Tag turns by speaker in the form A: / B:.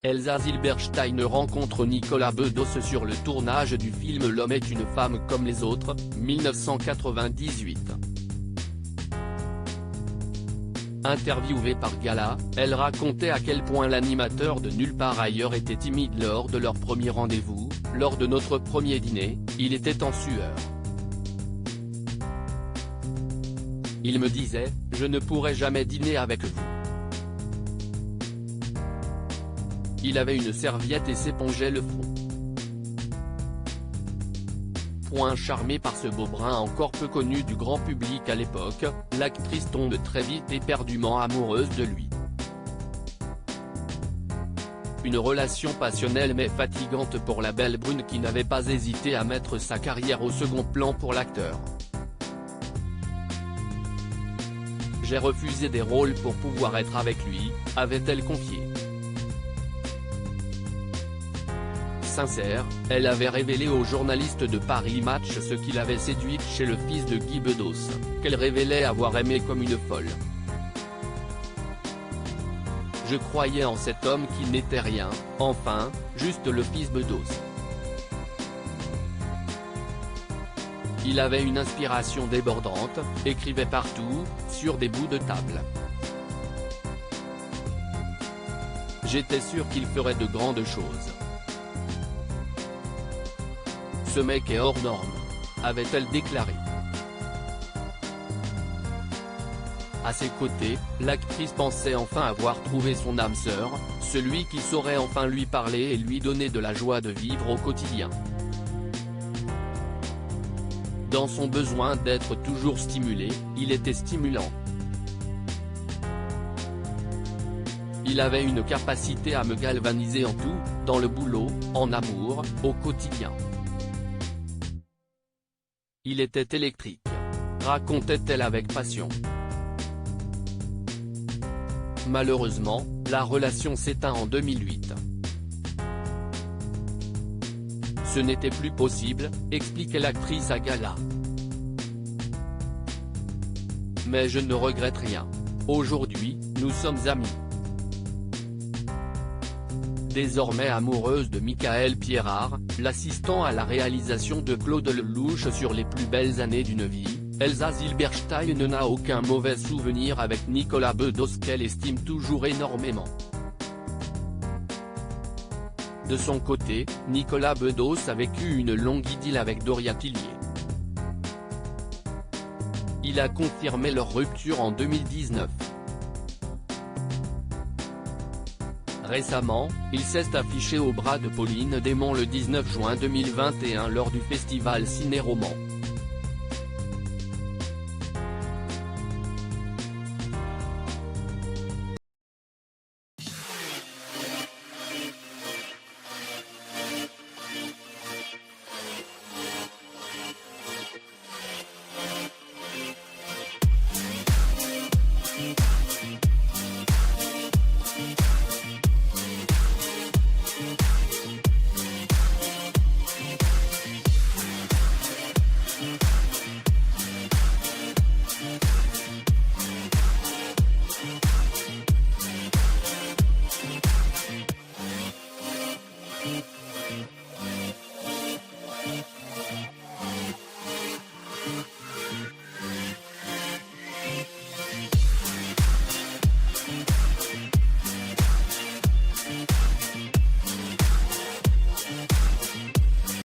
A: Elsa Zilberstein rencontre Nicolas Bedos sur le tournage du film L'homme est une femme comme les autres, 1998. Interviewée par Gala, elle racontait à quel point l'animateur de Nulle part ailleurs était timide lors de leur premier rendez-vous. Lors de notre premier dîner, il était en sueur. Il me disait « Je ne pourrai jamais dîner avec vous ». Il avait une serviette et s'épongeait le front. Charmée par ce beau brun encore peu connu du grand public à l'époque, l'actrice tombe très vite éperdument amoureuse de lui. Une relation passionnelle mais fatigante pour la belle brune qui n'avait pas hésité à mettre sa carrière au second plan pour l'acteur. J'ai refusé des rôles pour pouvoir être avec lui, avait-elle confié. Sincère, elle avait révélé aux journalistes de Paris Match ce qui l'avait séduite chez le fils de Guy Bedos, qu'elle révélait avoir aimé comme une folle. Je croyais en cet homme qui n'était rien, enfin, juste le fils Bedos. Il avait une inspiration débordante, écrivait partout, sur des bouts de table. J'étais sûr qu'il ferait de grandes choses. Ce mec est hors norme, avait-elle déclaré. À ses côtés, l'actrice pensait enfin avoir trouvé son âme sœur, celui qui saurait enfin lui parler et lui donner de la joie de vivre au quotidien. Dans son besoin d'être toujours stimulé, il était stimulant. Il avait une capacité à me galvaniser en tout, dans le boulot, en amour, au quotidien. Il était électrique, racontait-elle avec passion. Malheureusement, la relation s'éteint en 2008. Ce n'était plus possible, expliquait l'actrice à Gala. Mais je ne regrette rien. Aujourd'hui, nous sommes amis. Désormais amoureuse de Michael Pierrard, l'assistant à la réalisation de Claude Lelouch sur Les plus belles années d'une vie, Elsa Zilberstein n'a aucun mauvais souvenir avec Nicolas Bedos qu'elle estime toujours énormément. De son côté, Nicolas Bedos a vécu une longue idylle avec Doria Tillier. Il a confirmé leur rupture en 2019. Récemment, il s'est affiché au bras de Pauline Démon le 19 juin 2021 lors du festival Ciné-Roman.